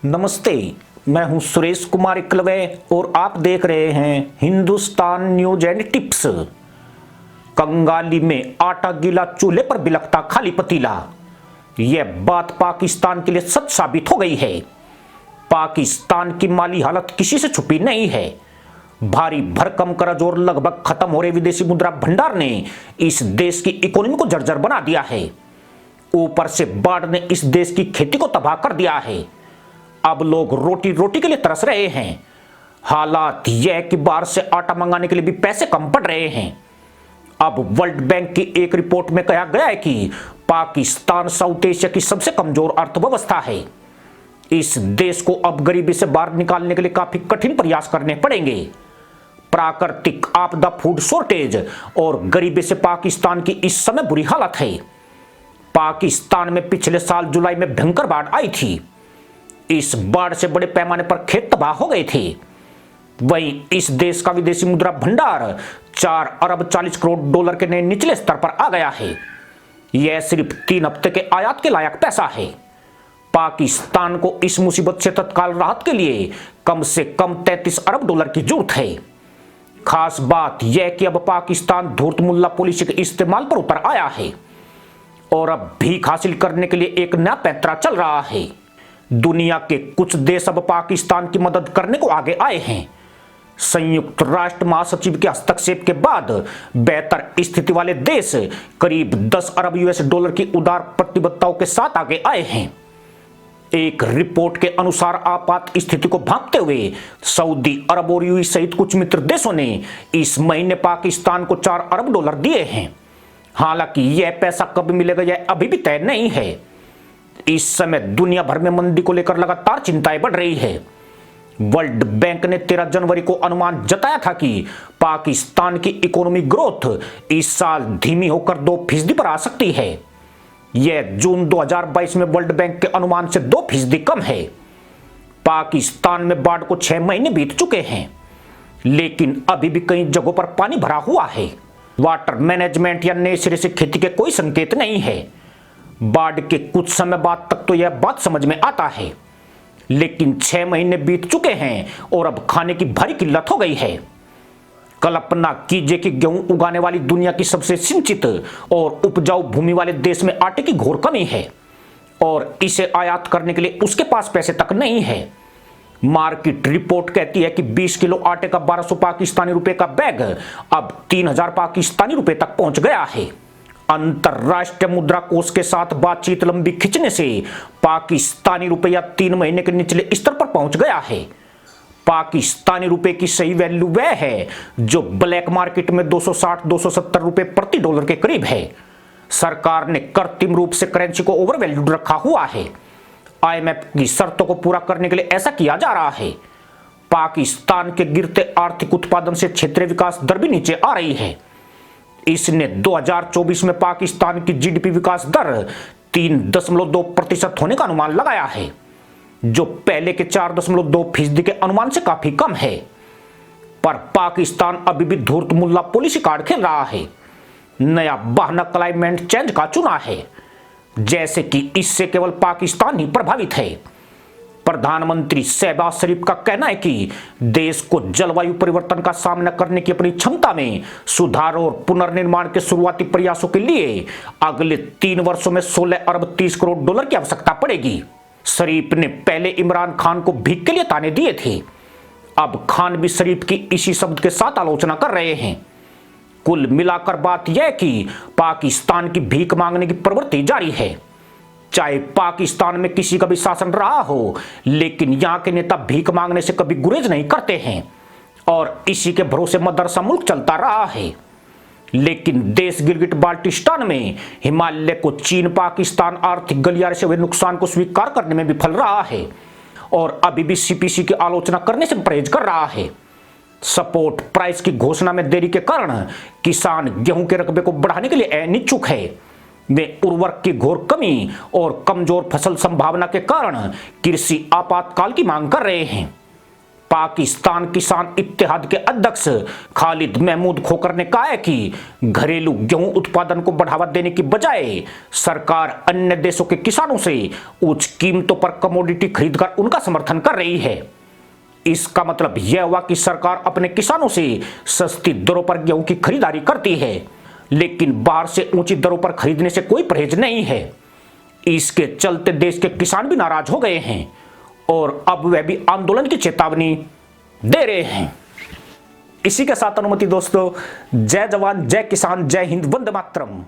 नमस्ते। मैं हूं सुरेश कुमार इकलवे और आप देख रहे हैं हिंदुस्तान न्यूज एंड टिप्स। कंगाली में आटा गीला, चूल्हे पर बिलखता खाली पतीला, यह बात पाकिस्तान के लिए सच साबित हो गई है। पाकिस्तान की माली हालत किसी से छुपी नहीं है। भारी भरकम कर्ज और लगभग खत्म हो रहे विदेशी मुद्रा भंडार ने इस देश की इकोनॉमी को जर्जर बना दिया है। ऊपर से बाढ़ ने इस देश की खेती को तबाह कर दिया है। अब लोग रोटी रोटी के लिए तरस रहे हैं। हालात यह कि बाहर से आटा मंगाने के लिए भी पैसे कम पड़ रहे हैं। अब वर्ल्ड बैंक की एक रिपोर्ट में कहा गया है कि पाकिस्तान साउथ एशिया की सबसे कमजोर अर्थव्यवस्था है। इस देश को अब गरीबी से बाहर निकालने के लिए काफी कठिन प्रयास करने पड़ेंगे। प्राकृतिक आपदा, फूड शॉर्टेज और गरीबी से पाकिस्तान की इस समय बुरी हालत है। पाकिस्तान में पिछले साल जुलाई में भयंकर बाढ़ आई थी। इस बाढ़ से बड़े पैमाने पर खेत तबाह हो गए थे। वहीं इस देश का विदेशी मुद्रा भंडार 4 अरब 40 करोड़ डॉलर के नए निचले स्तर पर आ गया है। यह सिर्फ 3 हफ्ते के आयात के लायक पैसा है। पाकिस्तान को इस मुसीबत से तत्काल राहत के लिए कम से कम 33 अरब डॉलर की जरूरत है। खास बात यह कि अब पाकिस्तान धूर्त मुल्ला पॉलिसी के इस्तेमाल पर उतर आया है और अब भीख हासिल करने के लिए एक नया पैंतरा चल रहा है। दुनिया के कुछ देश अब पाकिस्तान की मदद करने को आगे आए हैं। संयुक्त राष्ट्र महासचिव के हस्तक्षेप के बाद बेहतर स्थिति वाले देश करीब 10 अरब यूएस डॉलर की उदार प्रतिबद्धताओं के साथ आगे आए हैं। एक रिपोर्ट के अनुसार आपात स्थिति को भांपते हुए सऊदी अरब और यूएई सहित कुछ मित्र देशों ने इस महीने पाकिस्तान को 4 अरब डॉलर दिए हैं। हालांकि यह पैसा कब मिलेगा यह अभी भी तय नहीं है। इस समय दुनिया भर में मंदी को लेकर लगातार चिंताएं बढ़ रही है। वर्ल्ड बैंक ने 13 जनवरी को अनुमान जताया था कि पाकिस्तान की इकोनॉमी ग्रोथ इस साल धीमी होकर 2% पर आ सकती है। यह जून 2022 में वर्ल्ड बैंक के अनुमान से 2% कम है। पाकिस्तान में बाढ़ को 6 महीने बीत चुके हैं, लेकिन अभी भी कई जगहों पर पानी भरा हुआ है। वाटर मैनेजमेंट या नए सिरे से खेती के कोई संकेत नहीं है। बाढ़ के कुछ समय बाद तक तो यह बात समझ में आता है, लेकिन 6 महीने बीत चुके हैं और अब खाने की भारी किल्लत हो गई है। कल्पना कीजिए कि गेहूं उगाने वाली दुनिया की सबसे सिंचित और उपजाऊ भूमि वाले देश में आटे की घोर कमी है और इसे आयात करने के लिए उसके पास पैसे तक नहीं है। मार्केट रिपोर्ट कहती है कि 20 किलो आटे का 1200 पाकिस्तानी रुपए का बैग अब 3000 पाकिस्तानी रुपए तक पहुंच गया है। अंतरराष्ट्रीय मुद्रा कोष के साथ बातचीत लंबी खिंचने से पाकिस्तानी रुपया 3 महीने के निचले स्तर पर पहुंच गया है। पाकिस्तानी रुपए की सही वैल्यू वह है जो ब्लैक मार्केट में 260-270 रुपए प्रति डॉलर के करीब है। सरकार ने कृत्रिम रूप से करेंसी को ओवर वैल्यूड रखा हुआ है। आईएमएफ की शर्तों को पूरा करने के लिए ऐसा किया जा रहा है। पाकिस्तान के गिरते आर्थिक उत्पादन से क्षेत्रीय विकास दर भी नीचे आ रही है। इसने 2024 में पाकिस्तान की जीडीपी विकास दर 3.2% होने का अनुमान लगाया है, जो पहले के 4.2% के अनुमान से काफी कम है। पर पाकिस्तान अभी भी धूर्त मुल्ला पॉलिसी कार्ड खेल रहा है। नया बहाना क्लाइमेट चेंज का चुना है, जैसे कि इससे केवल पाकिस्तान ही प्रभावित है। प्रधानमंत्री शहबाज शरीफ का कहना है कि देश को जलवायु परिवर्तन का सामना करने की अपनी क्षमता में सुधार और पुनर्निर्माण के शुरुआती प्रयासों के लिए अगले 3 वर्षों में 16 अरब 30 करोड़ डॉलर की आवश्यकता पड़ेगी। शरीफ ने पहले इमरान खान को भीख के लिए ताने दिए थे। अब खान भी शरीफ की इसी शब्द के साथ आलोचना कर रहे हैं। कुल मिलाकर बात यह कि पाकिस्तान की भीख मांगने की प्रवृत्ति जारी है। चाहे पाकिस्तान में किसी का भी शासन रहा हो, लेकिन यहां के नेता भीख मांगने से कभी गुरेज नहीं करते हैं और इसी के भरोसे मदरसा मुल्क चलता रहा है। लेकिन देश गिलगिट बाल्टिस्तान में हिमालय को चीन पाकिस्तान आर्थिक गलियारे से हुए नुकसान को स्वीकार करने में विफल रहा है और अभी भी सीपीसी की आलोचना करने से परहेज कर रहा है। सपोर्ट प्राइस की घोषणा में देरी के कारण किसान गेहूं के रकबे को बढ़ाने के लिए अनिच्छुक है। वे उर्वरक की घोर कमी और कमजोर फसल संभावना के कारण कृषि आपातकाल की मांग कर रहे हैं। पाकिस्तान किसान इत्तेहाद के अध्यक्ष खालिद महमूद खोकर ने कहा है कि घरेलू गेहूं उत्पादन को बढ़ावा देने की बजाय सरकार अन्य देशों के किसानों से उच्च कीमतों पर कमोडिटी खरीदकर उनका समर्थन कर रही है। इसका मतलब यह हुआ कि सरकार अपने किसानों से सस्ती दरों पर गेहूं की खरीदारी करती है, लेकिन बाहर से ऊंची दरों पर खरीदने से कोई परहेज नहीं है। इसके चलते देश के किसान भी नाराज हो गए हैं और अब वह भी आंदोलन की चेतावनी दे रहे हैं। इसी के साथ अनुमति दोस्तों, जय जवान जय किसान जय हिंद, वंदे मातरम।